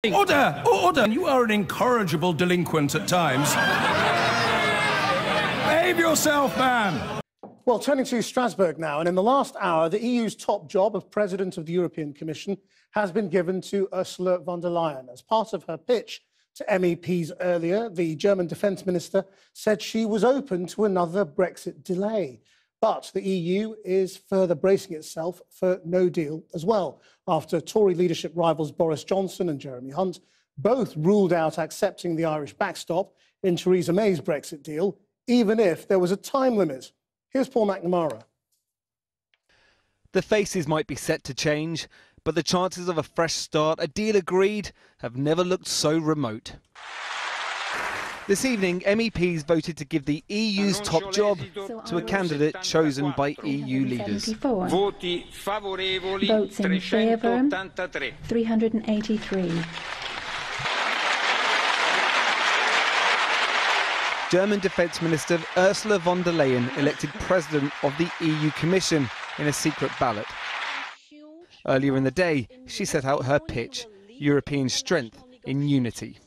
Order! Order! You are an incorrigible delinquent at times. Behave yourself, man! Well, turning to Strasbourg now, and in the last hour, the EU's top job of President of the European Commission has been given to Ursula von der Leyen. As part of her pitch to MEPs earlier, the German Defence Minister said she was open to another Brexit delay. But the EU is further bracing itself for no deal as well, after Tory leadership rivals Boris Johnson and Jeremy Hunt both ruled out accepting the Irish backstop in Theresa May's Brexit deal, even if there was a time limit. Here's Paul McNamara. The faces might be set to change, but the chances of a fresh start, a deal agreed, have never looked so remote. This evening, MEPs voted to give the EU's top job to a candidate chosen by EU leaders. Votes in favour, 383. German Defence Minister Ursula von der Leyen elected President of the EU Commission in a secret ballot. Earlier in the day, she set out her pitch, European strength in unity.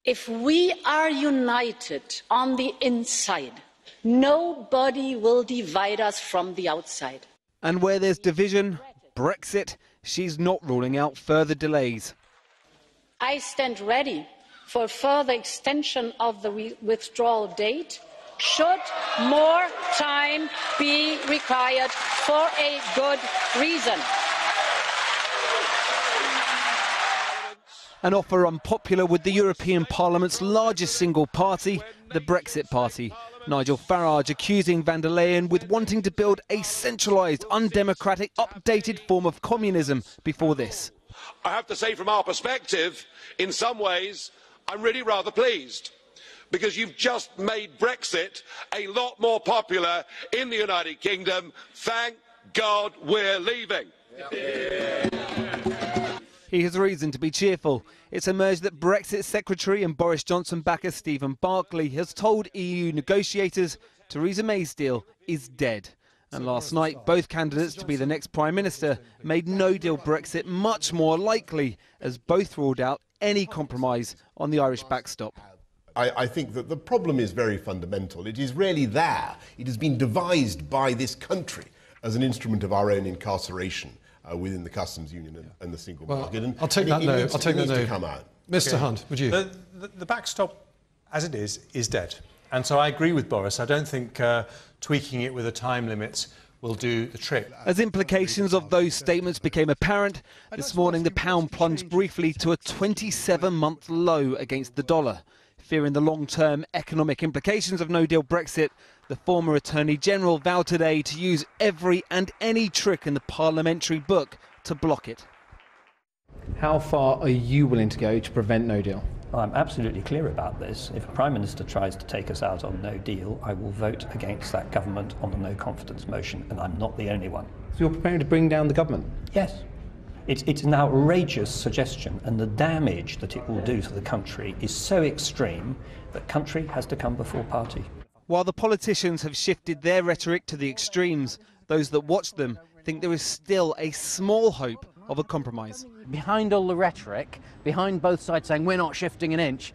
If we are united on the inside, nobody will divide us from the outside. And where there's division, Brexit, she's not ruling out further delays. I stand ready for further extension of the withdrawal date, should more time be required for a good reason. An offer unpopular with the European Parliament's largest single party, the Brexit Party. Nigel Farage accusing von der Leyen with wanting to build a centralised, undemocratic, updated form of communism before this. I have to say, from our perspective, in some ways, I'm really rather pleased, because you've just made Brexit a lot more popular in the United Kingdom. Thank God we're leaving. He has reason to be cheerful. It's emerged that Brexit Secretary and Boris Johnson backer Stephen Barclay has told EU negotiators Theresa May's deal is dead. And last night, both candidates to be the next Prime Minister made no-deal Brexit much more likely, as both ruled out any compromise on the Irish backstop. I think that the problem is very fundamental. It is really there. It has been devised by this country as an instrument of our own incarceration within the customs union and the single market. And I'll take that note. I'll take that note. Come out. Mr. Hunt, would you? The backstop, as it is dead. And so I agree with Boris. I don't think tweaking it with a time limit will do the trick. As implications of those statements became apparent, this morning the pound plunged briefly to a 27-month low against the dollar. Fearing the long-term economic implications of no-deal Brexit, the former Attorney General vowed today to use every and any trick in the parliamentary book to block it. How far are you willing to go to prevent no deal? Well, I'm absolutely clear about this. If a Prime Minister tries to take us out on no deal, I will vote against that government on the no confidence motion, and I'm not the only one. So you're preparing to bring down the government? Yes. It's an outrageous suggestion, and the damage that it will do to the country is so extreme that country has to come before party. While the politicians have shifted their rhetoric to the extremes, those that watch them think there is still a small hope of a compromise. Behind all the rhetoric, behind both sides saying we're not shifting an inch,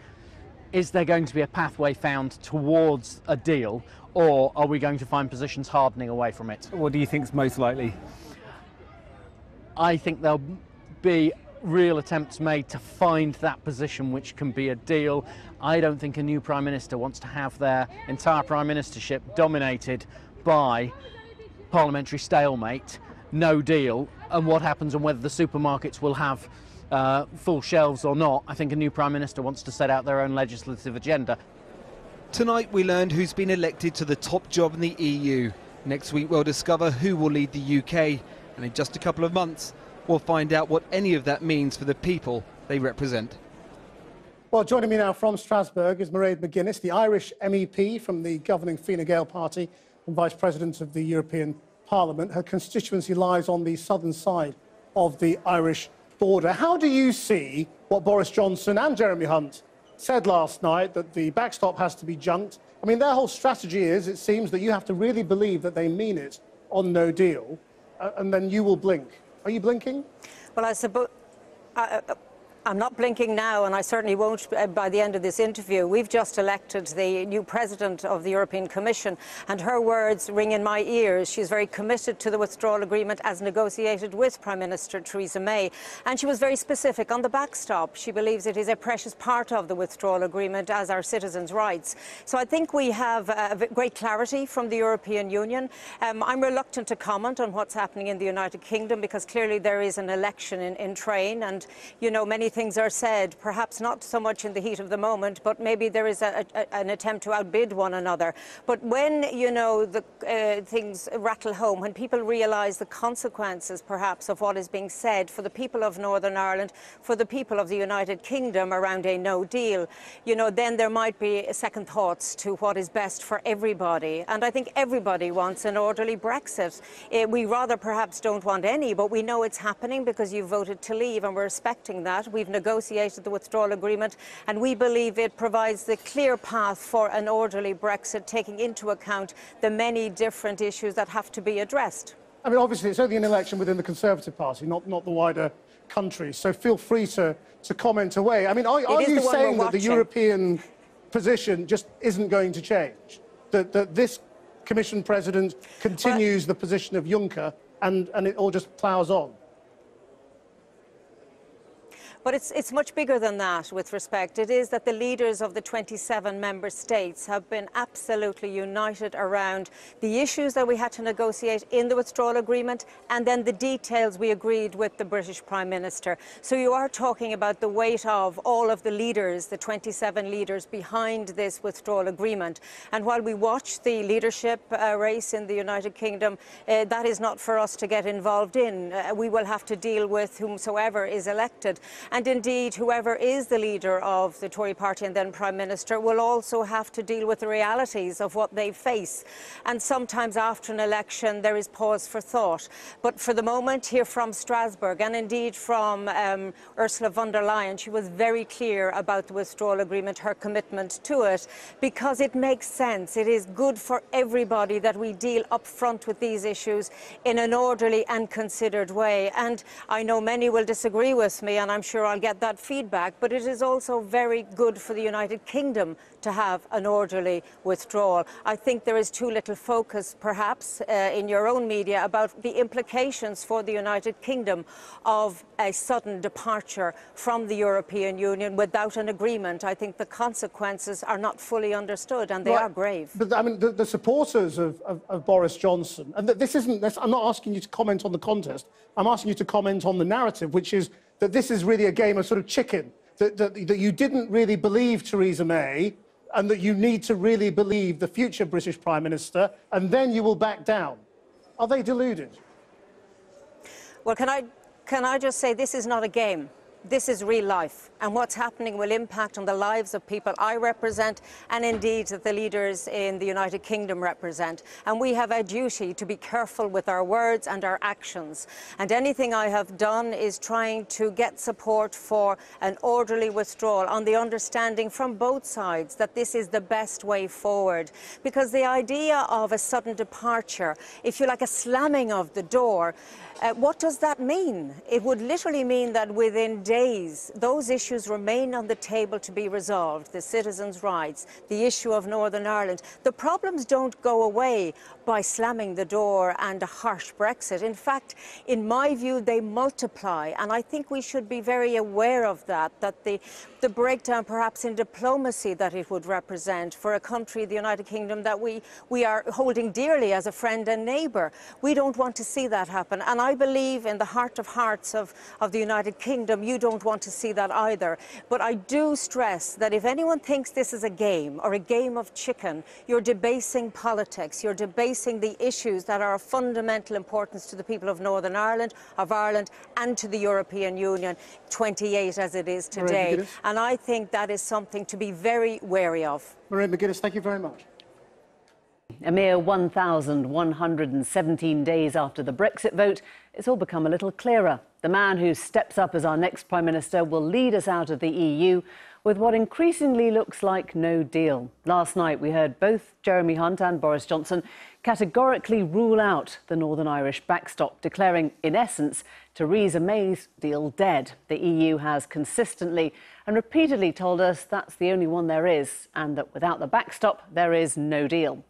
is there going to be a pathway found towards a deal, or are we going to find positions hardening away from it? What do you think is most likely? I think there'll be real attempts made to find that position which can be a deal. I don't think a new Prime Minister wants to have their entire Prime Ministership dominated by parliamentary stalemate, no deal, and what happens and whether the supermarkets will have full shelves or not. I think a new Prime Minister wants to set out their own legislative agenda. Tonight we learned who's been elected to the top job in the EU. Next week we'll discover who will lead the UK. And in just a couple of months, we'll find out what any of that means for the people they represent. Well, joining me now from Strasbourg is Mairead McGuinness, the Irish MEP from the governing Fine Gael party and Vice President of the European Parliament. Her constituency lies on the southern side of the Irish border. How do you see what Boris Johnson and Jeremy Hunt said last night, that the backstop has to be junked? I mean, their whole strategy is, it seems, that you have to really believe that they mean it on no deal. And then you will blink. Are you blinking? Well, I suppose I'm not blinking now, and I certainly won't by the end of this interview. We've just elected the new president of the European Commission, and her words ring in my ears. She's very committed to the withdrawal agreement as negotiated with Prime Minister Theresa May. And she was very specific on the backstop. She believes it is a precious part of the withdrawal agreement as our citizens' rights. So I think we have great clarity from the European Union. I'm reluctant to comment on what's happening in the United Kingdom because clearly there is an election in train, and, you know, many things are said, perhaps not so much in the heat of the moment, but maybe there is an attempt to outbid one another. But when, you know, the things rattle home, when people realise the consequences, perhaps, of what is being said for the people of Northern Ireland, for the people of the United Kingdom around a no deal, you know, then there might be second thoughts to what is best for everybody. And I think everybody wants an orderly Brexit. We rather perhaps don't want any, but we know it's happening because you voted to leave, and we're respecting that. We've negotiated the withdrawal agreement, and we believe it provides the clear path for an orderly Brexit, taking into account the many different issues that have to be addressed. I mean, obviously, it's only an election within the Conservative Party, not the wider country, so feel free to comment away. I mean, are you saying that the European position just isn't going to change? That this Commission President continues the position of Juncker and it all just ploughs on? But it's much bigger than that with respect. It is that the leaders of the 27 member states have been absolutely united around the issues that we had to negotiate in the withdrawal agreement and then the details we agreed with the British Prime Minister. So you are talking about the weight of all of the leaders, the 27 leaders behind this withdrawal agreement. And while we watch the leadership race in the United Kingdom, that is not for us to get involved in. We will have to deal with whomsoever is elected. And indeed, whoever is the leader of the Tory party and then Prime Minister will also have to deal with the realities of what they face. And sometimes after an election, there is pause for thought. But for the moment, here from Strasbourg, and indeed from Ursula von der Leyen, she was very clear about the withdrawal agreement, her commitment to it, because it makes sense. It is good for everybody that we deal up front with these issues in an orderly and considered way. And I know many will disagree with me, and I'm sure I'll get that feedback, but it is also very good for the United Kingdom to have an orderly withdrawal. I think there is too little focus, perhaps, in your own media about the implications for the United Kingdom of a sudden departure from the European Union without an agreement. I think the consequences are not fully understood, and they are grave. But I mean, the supporters of Boris Johnson, and I'm not asking you to comment on the contest, I'm asking you to comment on the narrative, which is that this is really a game of sort of chicken, that you didn't really believe Theresa May, and that you need to really believe the future British Prime Minister, and then you will back down. Are they deluded? Well, can I just say this is not a game. This is real life, and what's happening will impact on the lives of people I represent and indeed that the leaders in the United Kingdom represent. And we have a duty to be careful with our words and our actions. And anything I have done is trying to get support for an orderly withdrawal on the understanding from both sides that this is the best way forward. Because the idea of a sudden departure, if you like, a slamming of the door, what does that mean? It would literally mean that within days, those issues remain on the table to be resolved. The citizens' rights, the issue of Northern Ireland. The problems don't go away by slamming the door and a harsh Brexit. In fact, in my view, they multiply. And I think we should be very aware of that the breakdown perhaps in diplomacy that it would represent for a country, the United Kingdom, that we are holding dearly as a friend and neighbour. We don't want to see that happen. And I believe in the heart of hearts of the United Kingdom, you don't want to see that either. But I do stress that if anyone thinks this is a game or a game of chicken, you're debasing politics, you're debasing the issues that are of fundamental importance to the people of Northern Ireland, of Ireland, and to the European Union, 28 as it is today. And I think that is something to be very wary of. Mairead McGuinness, thank you very much. A mere 1,117 days after the Brexit vote, it's all become a little clearer. The man who steps up as our next Prime Minister will lead us out of the EU with what increasingly looks like no deal. Last night we heard both Jeremy Hunt and Boris Johnson categorically rule out the Northern Irish backstop, declaring, in essence, Theresa May's deal dead. The EU has consistently and repeatedly told us that's the only one there is, and that without the backstop, there is no deal.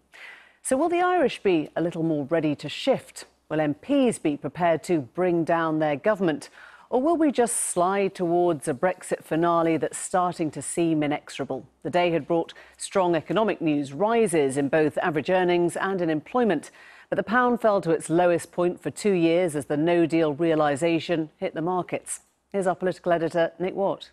So will the Irish be a little more ready to shift? Will MPs be prepared to bring down their government? Or will we just slide towards a Brexit finale that's starting to seem inexorable? The day had brought strong economic news, rises in both average earnings and in employment. But the pound fell to its lowest point for 2 years as the no-deal realisation hit the markets. Here's our political editor, Nick Watt.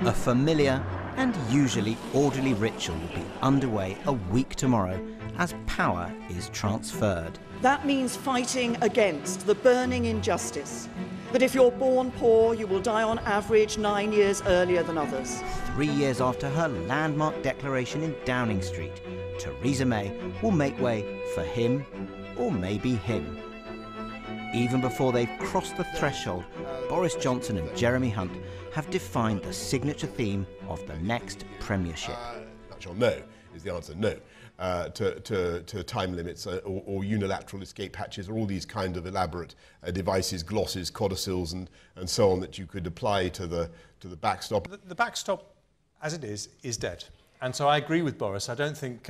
A familiar and usually orderly ritual will be underway a week tomorrow as power is transferred. That means fighting against the burning injustice that if you're born poor, you will die on average 9 years earlier than others. 3 years after her landmark declaration in Downing Street, Theresa May will make way for him, or maybe him. Even before they've crossed the threshold, Boris Johnson and Jeremy Hunt have defined the signature theme of the next premiership. No is the answer, no. To time limits or unilateral escape hatches, or all these kind of elaborate devices, glosses, codicils and so on that you could apply to the backstop. The backstop, as it is dead. And so I agree with Boris. I don't think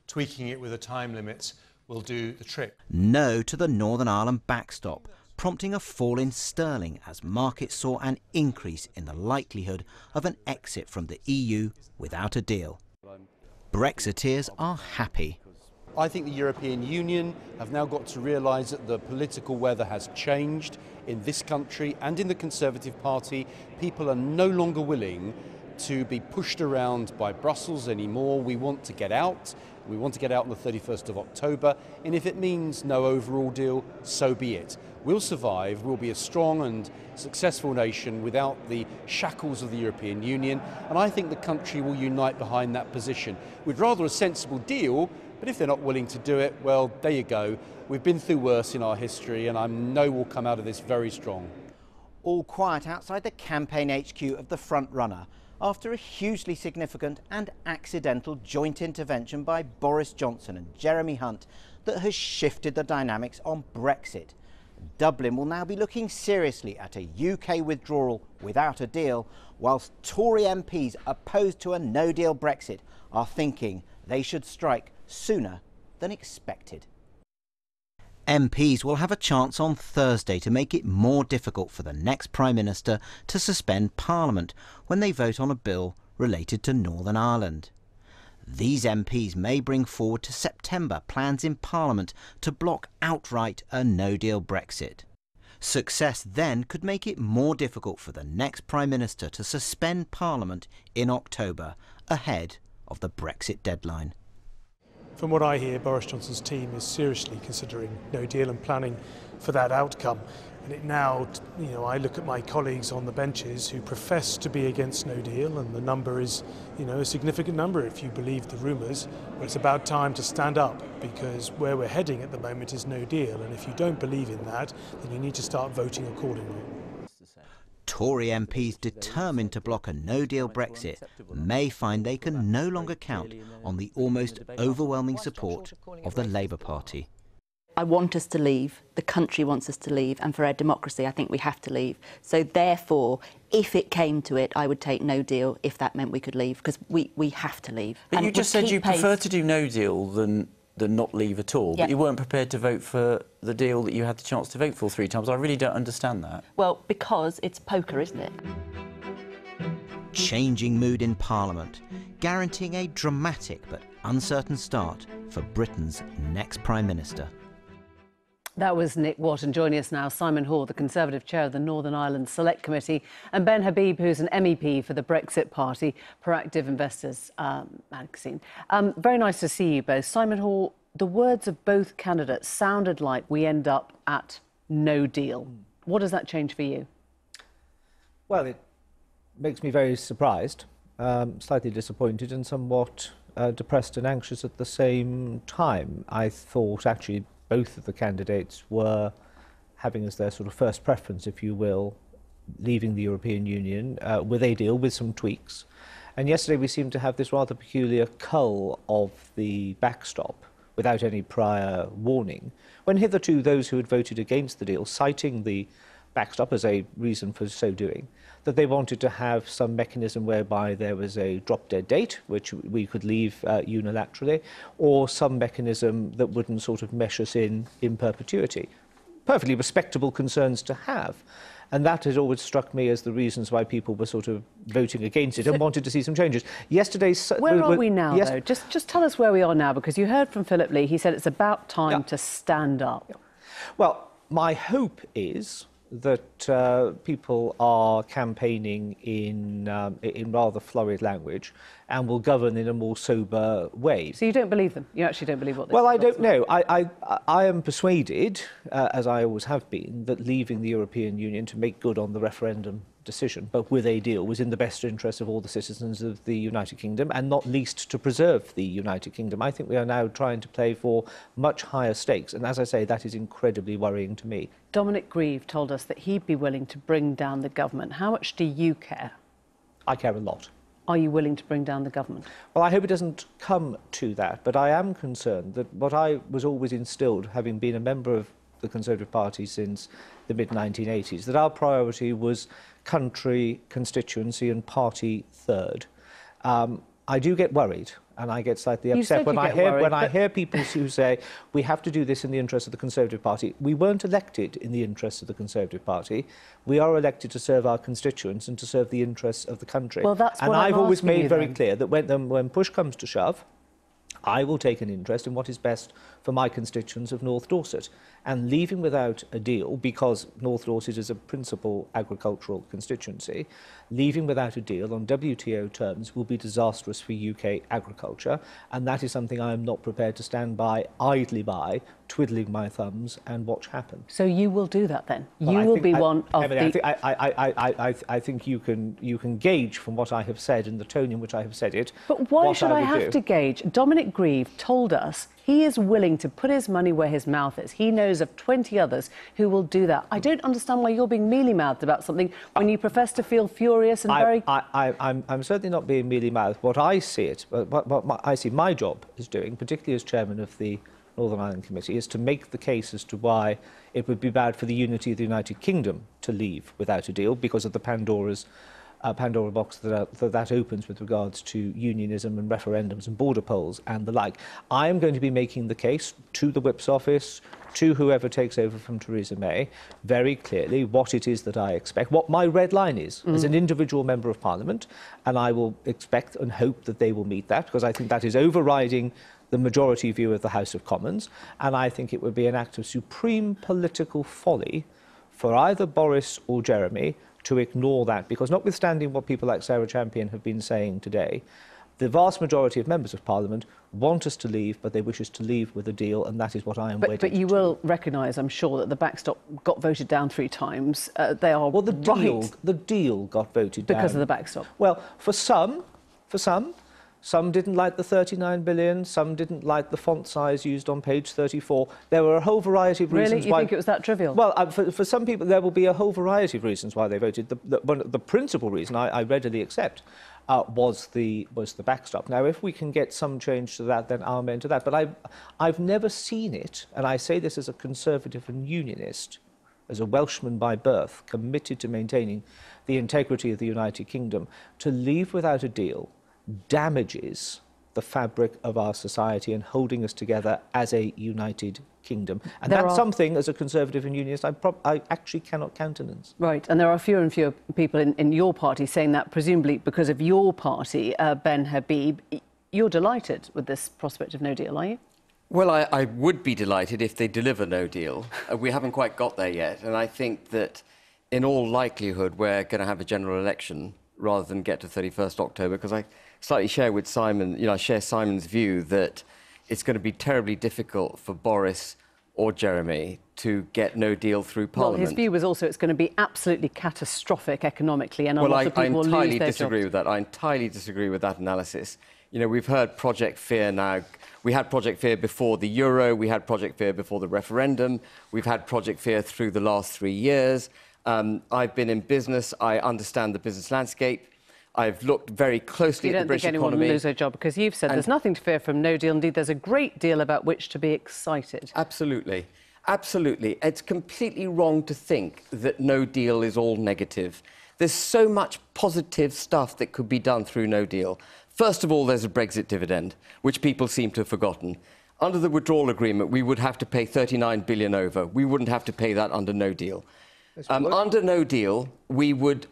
tweaking it with the time limits will do the trick. No to the Northern Ireland backstop, prompting a fall in sterling as markets saw an increase in the likelihood of an exit from the EU without a deal. Brexiteers are happy. I think the European Union have now got to realise that the political weather has changed in this country and in the Conservative Party. People are no longer willing to be pushed around by Brussels anymore. We want to get out. We want to get out on the 31st of October. And if it means no overall deal, so be it. We'll survive. We'll be a strong and successful nation without the shackles of the European Union. And I think the country will unite behind that position. We'd rather a sensible deal, but if they're not willing to do it, well, there you go. We've been through worse in our history, and I know we'll come out of this very strong. All quiet outside the campaign HQ of the front runner after a hugely significant and accidental joint intervention by Boris Johnson and Jeremy Hunt that has shifted the dynamics on Brexit. Dublin will now be looking seriously at a UK withdrawal without a deal, whilst Tory MPs opposed to a no-deal Brexit are thinking they should strike sooner than expected. MPs will have a chance on Thursday to make it more difficult for the next Prime Minister to suspend Parliament when they vote on a bill related to Northern Ireland. These MPs may bring forward to September plans in Parliament to block outright a no-deal Brexit. Success then could make it more difficult for the next Prime Minister to suspend Parliament in October, ahead of the Brexit deadline. From what I hear, Boris Johnson's team is seriously considering no deal and planning for that outcome. And it now, I look at my colleagues on the benches who profess to be against no deal, and the number is, a significant number if you believe the rumours. Well, it's about time to stand up, because where we're heading at the moment is no deal. And if you don't believe in that, then you need to start voting accordingly. Tory MPs determined to block a no-deal Brexit may find they can no longer count on the almost overwhelming support of the Labour Party. I want us to leave, the country wants us to leave, and for our democracy I think we have to leave. So therefore, if it came to it, I would take no deal if that meant we could leave, because we have to leave. But and you just said you prefer to do no deal than not leave at all, but you weren't prepared to vote for the deal that you had the chance to vote for 3 times. I really don't understand that. Well, because it's poker, isn't it? Changing mood in Parliament, guaranteeing a dramatic but uncertain start for Britain's next Prime Minister. That was Nick Watt, and joining us now, Simon Hoare, the Conservative Chair of the Northern Ireland Select Committee, and Ben Habib, who's an MEP for the Brexit Party, Proactive Investors magazine. Very nice to see you both. Simon Hoare, the words of both candidates sounded like we end up at no deal. What does that change for you? Well, it makes me very surprised, slightly disappointed and somewhat depressed and anxious at the same time. I thought, actually, both of the candidates were having as their sort of first preference, if you will, leaving the European Union with a deal, with some tweaks. And yesterday we seemed to have this rather peculiar cull of the backstop without any prior warning, when hitherto those who had voted against the deal, citing the backstop as a reason for so doing, that they wanted to have some mechanism whereby there was a drop-dead date, which we could leave unilaterally, or some mechanism that wouldn't sort of mesh us in perpetuity. Perfectly respectable concerns to have. And that has always struck me as the reasons why people were sort of voting against it and wanted to see some changes. Yesterday's... Where are we now, though? Just tell us where we are now, because you heard from Philip Lee. He said it's about time to stand up. Well, my hope is that people are campaigning in rather florid language and will govern in a more sober way. So you don't believe them? You actually don't believe what they say? Well, I don't know. I am persuaded, as I always have been, that leaving the European Union to make good on the referendum decision, but with a deal, was in the best interest of all the citizens of the United Kingdom, and not least to preserve the United Kingdom. I think we are now trying to play for much higher stakes, and as I say, that is incredibly worrying to me. Dominic Grieve told us that he'd be willing to bring down the government. How much do you care? I care a lot. Are you willing to bring down the government? Well, I hope it doesn't come to that, but I am concerned that what I was always instilled, having been a member of the Conservative Party since the mid-1980s, that our priority was country, constituency and party third. I do get worried and I get slightly upset when I hear people who say we have to do this in the interest of the Conservative Party. We weren't elected in the interest of the Conservative Party. We are elected to serve our constituents and to serve the interests of the country. Well, that's what I've always made very clear that when push comes to shove, I will take an interest in what is best for my constituents of North Dorset. And leaving without a deal, because North Dorset is a principal agricultural constituency, leaving without a deal on WTO terms will be disastrous for UK agriculture, and that is something I am not prepared to stand by, idly by, twiddling my thumbs and watch happen. So you will do that then? Well, you will be one of Emily, I think you can gauge from what I have said and the tone in which I have said it. But why should I have to gauge? Dominic Grieve told us he is willing to put his money where his mouth is. He knows of 20 others who will do that. I don't understand why you're being mealy-mouthed about something when you profess to feel furious and very... I'm certainly not being mealy-mouthed. What I see I see my job as doing, particularly as chairman of the Northern Ireland Committee, is to make the case as to why it would be bad for the unity of the United Kingdom to leave without a deal because of the Pandora box that opens with regards to unionism and referendums and border polls and the like. I am going to be making the case to the Whip's office, to whoever takes over from Theresa May, very clearly what it is that I expect, what my red line is as an individual member of Parliament, and I will expect and hope that they will meet that, because I think that is overriding the majority view of the House of Commons, and I think it would be an act of supreme political folly for either Boris or Jeremy to ignore that, because notwithstanding what people like Sarah Champion have been saying today, the vast majority of members of Parliament want us to leave, but they wish us to leave with a deal, and that is what I am waiting But you will recognise, I'm sure, that the backstop got voted down 3 times. They are well, the deal got voted down because of the backstop. Well, for some, some didn't like the 39 billion, some didn't like the font size used on page 34. There were a whole variety of reasons why... Really? You think it was that trivial? Well, for some people, there will be a whole variety of reasons why they voted. The principal reason I readily accept was the backstop. Now, if we can get some change to that, then amen to that. But I've never seen it, and I say this as a Conservative and Unionist, as a Welshman by birth, committed to maintaining the integrity of the United Kingdom, to leave without a deal damages the fabric of our society and holding us together as a united kingdom. And that's something, as a Conservative and Unionist, I actually cannot countenance. Right, and there are fewer and fewer people in your party saying that, presumably because of your party, Ben Habib. You're delighted with this prospect of no deal, are you? Well, I would be delighted if they deliver no deal. We haven't quite got there yet, and I think that in all likelihood we're going to have a general election rather than get to 31st October, because I slightly share with Simon, I share Simon's view that it's going to be terribly difficult for Boris or Jeremy to get no deal through Parliament. Well, his view was also it's going to be absolutely catastrophic economically, and a lot of people will lose their jobs. I entirely disagree with that. I entirely disagree with that analysis. You know, we've heard Project Fear now. We had Project Fear before the Euro. We had Project Fear before the referendum. We've had Project Fear through the last 3 years. I've been in business. I understand the business landscape. I've looked very closely at the British economy. You don't think anyone will lose their job, because you've said there's nothing to fear from no deal. Indeed, there's a great deal about which to be excited. Absolutely. Absolutely. It's completely wrong to think that no deal is all negative. There's so much positive stuff that could be done through no deal. First of all, there's a Brexit dividend, which people seem to have forgotten. Under the withdrawal agreement, we would have to pay 39 billion over. We wouldn't have to pay that under no deal. Under no deal, we would,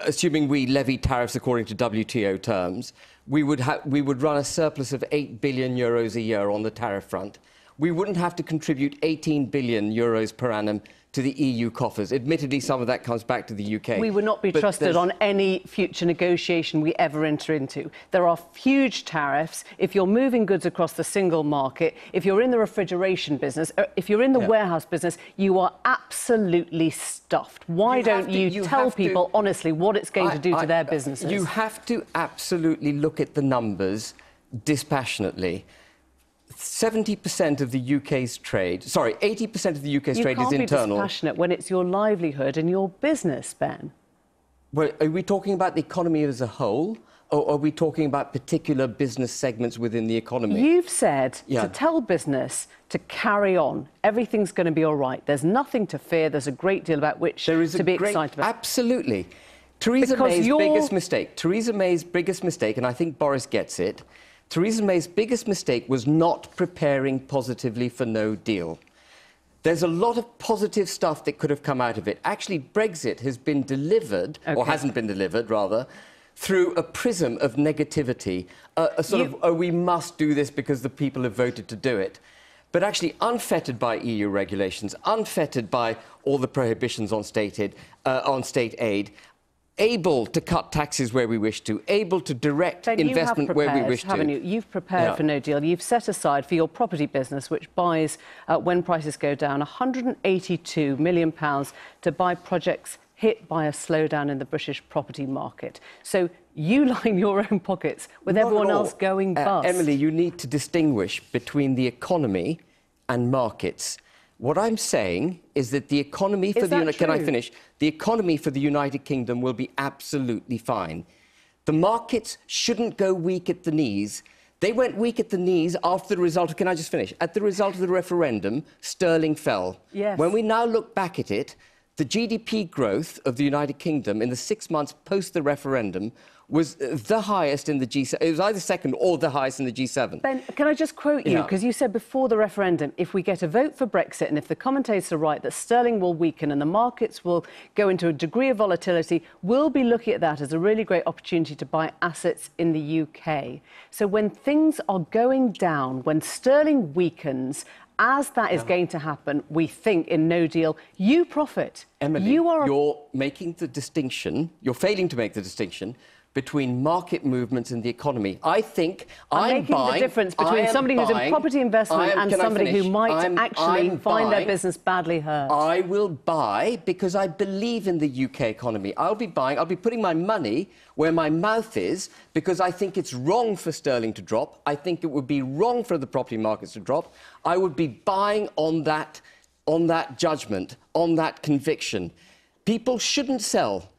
assuming we levy tariffs according to WTO terms, we would run a surplus of 8 billion euros a year on the tariff front. We wouldn't have to contribute 18 billion euros per annum to the EU coffers. Admittedly, some of that comes back to the UK. We would not be trusted on any future negotiation we ever enter into. There are huge tariffs. If you're moving goods across the single market, if you're in the refrigeration business, if you're in the warehouse business, you are absolutely stuffed. Why don't you tell people honestly what it's going to do to their businesses? You have to absolutely look at the numbers dispassionately. 70% of the UK's trade, sorry, 80% of the UK's trade is internal. You can't be dispassionate when it's your livelihood and your business, Ben. Well, are we talking about the economy as a whole, or are we talking about particular business segments within the economy? You've said to tell business to carry on. Everything's going to be all right. There's nothing to fear. There's a great deal about which to be excited about. Absolutely. Theresa May's biggest mistake, and I think Boris gets it, Theresa May's biggest mistake was not preparing positively for no deal. There's a lot of positive stuff that could have come out of it. Actually, Brexit has been delivered, or hasn't been delivered, rather, through a prism of negativity, a sort of, oh, we must do this because the people have voted to do it. But actually unfettered by EU regulations, unfettered by all the prohibitions on state aid, able to cut taxes where we wish to, able to direct investment where we wish to. Haven't you? You've prepared for no deal. You've set aside for your property business, which buys, when prices go down, £182 million to buy projects hit by a slowdown in the British property market. So you line your own pockets with everyone else going bust. Emily, you need to distinguish between the economy and markets. What I'm saying is that the economy for the economy for the United Kingdom will be absolutely fine. The markets shouldn't go weak at the knees. They went weak at the knees after the result of, can I just finish? At the result of the referendum, sterling fell. Yes. When we now look back at it, the GDP growth of the United Kingdom in the 6 months post the referendum was the highest in the G7. It was either second or the highest in the G7. Ben, can I just quote you? Because you said before the referendum, if we get a vote for Brexit and if the commentators are right that sterling will weaken and the markets will go into a degree of volatility, we'll be looking at that as a really great opportunity to buy assets in the UK. So when things are going down, when sterling weakens, as that is going to happen, we think in no deal, you profit. Emily, you're making the distinction, you're failing to make the distinction between market movements and the economy. I think I'm making the difference between somebody who's in property investment and somebody who might actually find their business badly hurt. I will buy because I believe in the UK economy. I'll be putting my money where my mouth is because I think it's wrong for sterling to drop. I think it would be wrong for the property markets to drop. I would be buying on that judgment, on that conviction. People shouldn't sell.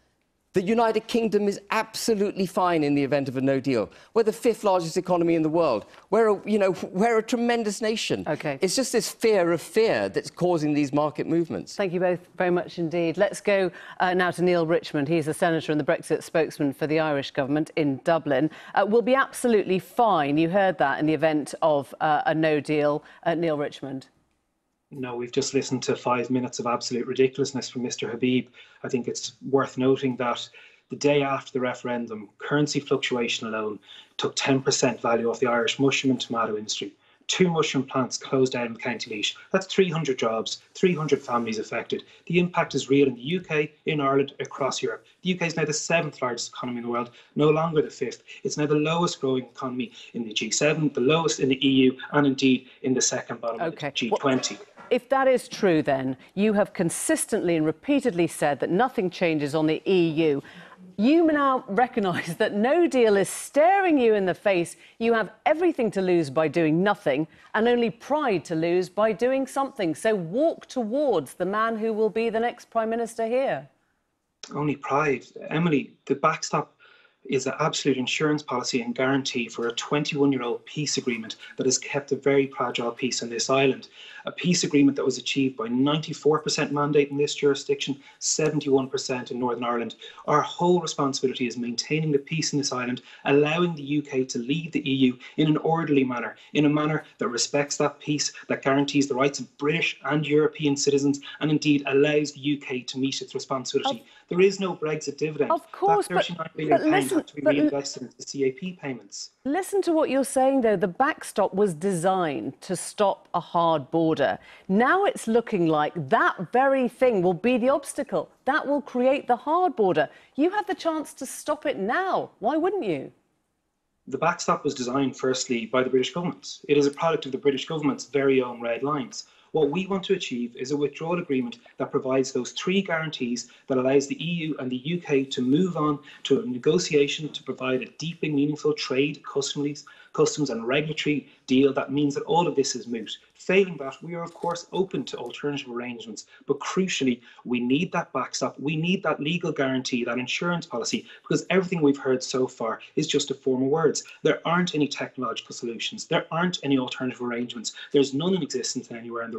The United Kingdom is absolutely fine in the event of a no deal. We're the 5th largest economy in the world. We're a tremendous nation. Okay. It's just this fear of fear that's causing these market movements. Thank you both very much indeed. Let's go now to Neil Richmond. He's a senator and the Brexit spokesman for the Irish government in Dublin. We'll be absolutely fine. You heard that in the event of a no deal. Neil Richmond. No, we've just listened to 5 minutes of absolute ridiculousness from Mr. Habib. I think it's worth noting that the day after the referendum, currency fluctuation alone took 10% value off the Irish mushroom and tomato industry. 2 mushroom plants closed down in County Laois. That's 300 jobs, 300 families affected. The impact is real in the UK, in Ireland, across Europe. The UK is now the 7th largest economy in the world, no longer the 5th. It's now the lowest growing economy in the G7, the lowest in the EU, and indeed in the second bottom of the G20. If that is true, then, you have consistently and repeatedly said that nothing changes on the EU. You now recognise that no deal is staring you in the face. You have everything to lose by doing nothing and only pride to lose by doing something. So walk towards the man who will be the next Prime Minister here. Only pride. Emily, the backstop is an absolute insurance policy and guarantee for a 21-year-old peace agreement that has kept a very fragile peace on this island. A peace agreement that was achieved by 94% mandate in this jurisdiction, 71% in Northern Ireland. Our whole responsibility is maintaining the peace in this island, allowing the UK to leave the EU in an orderly manner, in a manner that respects that peace, that guarantees the rights of British and European citizens, and indeed allows the UK to meet its responsibility. There is no Brexit dividend. Of course, that £39 billion had to be reinvested into CAP payments. Listen to what you're saying, though. The backstop was designed to stop a hard border. Now it's looking like that very thing will be the obstacle. That will create the hard border. You have the chance to stop it now. Why wouldn't you? The backstop was designed, firstly, by the British government. It is a product of the British government's very own red lines. What we want to achieve is a withdrawal agreement that provides those three guarantees that allows the EU and the UK to move on to a negotiation to provide a deeply meaningful trade, customs and regulatory deal that means that all of this is moot. Failing that, we are of course open to alternative arrangements, but crucially, we need that backstop, we need that legal guarantee, that insurance policy, because everything we've heard so far is just a form of words. There aren't any technological solutions, there aren't any alternative arrangements, there's none in existence anywhere in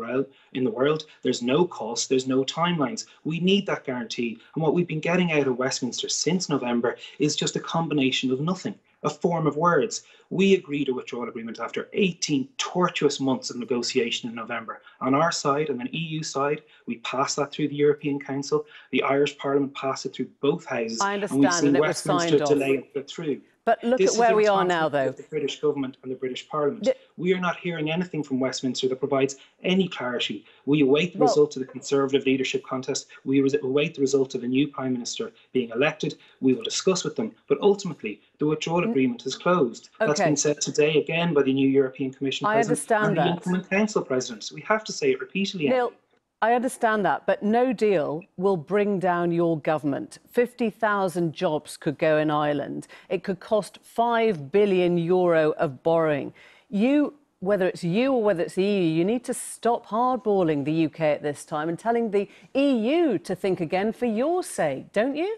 the world, there's no cost, there's no timelines. We need that guarantee, and what we've been getting out of Westminster since November is just a combination of nothing. A form of words. We agreed a withdrawal agreement after 18 tortuous months of negotiation in November. On our side and the EU side, we passed that through the European Council. The Irish Parliament passed it through both houses. I understand, and it was signed off. Delay and put through. But look at where we are now, though. The British government and the British Parliament. We are not hearing anything from Westminster that provides any clarity. We await the result of the Conservative leadership contest. We await the result of a new Prime Minister being elected. We will discuss with them. But ultimately, the withdrawal agreement is closed. That's been said today again by the new European Commission President and the incoming Council President. We have to say it repeatedly. Neil, I understand that, but no deal will bring down your government. 50,000 jobs could go in Ireland. It could cost €5 billion of borrowing. You, whether it's you or whether it's the EU, you need to stop hardballing the UK at this time and telling the EU to think again for your sake, don't you?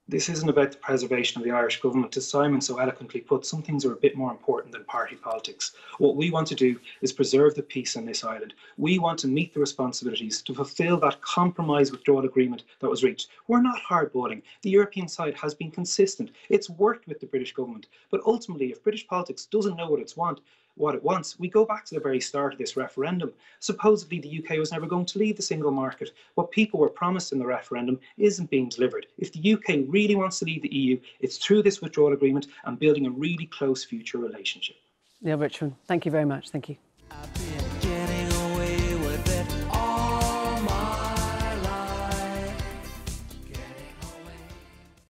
This isn't about the preservation of the Irish government. As Simon so eloquently put, some things are a bit more important than party politics. What we want to do is preserve the peace on this island. We want to meet the responsibilities to fulfil that compromise withdrawal agreement that was reached. We're not hardballing. The European side has been consistent. It's worked with the British government. But ultimately, if British politics doesn't know what it wants, we go back to the very start of this referendum. Supposedly the UK was never going to leave the single market. What people were promised in the referendum isn't being delivered. If the UK really wants to leave the EU, it's through this withdrawal agreement and building a really close future relationship. Neil Richmond, thank you very much. Thank you.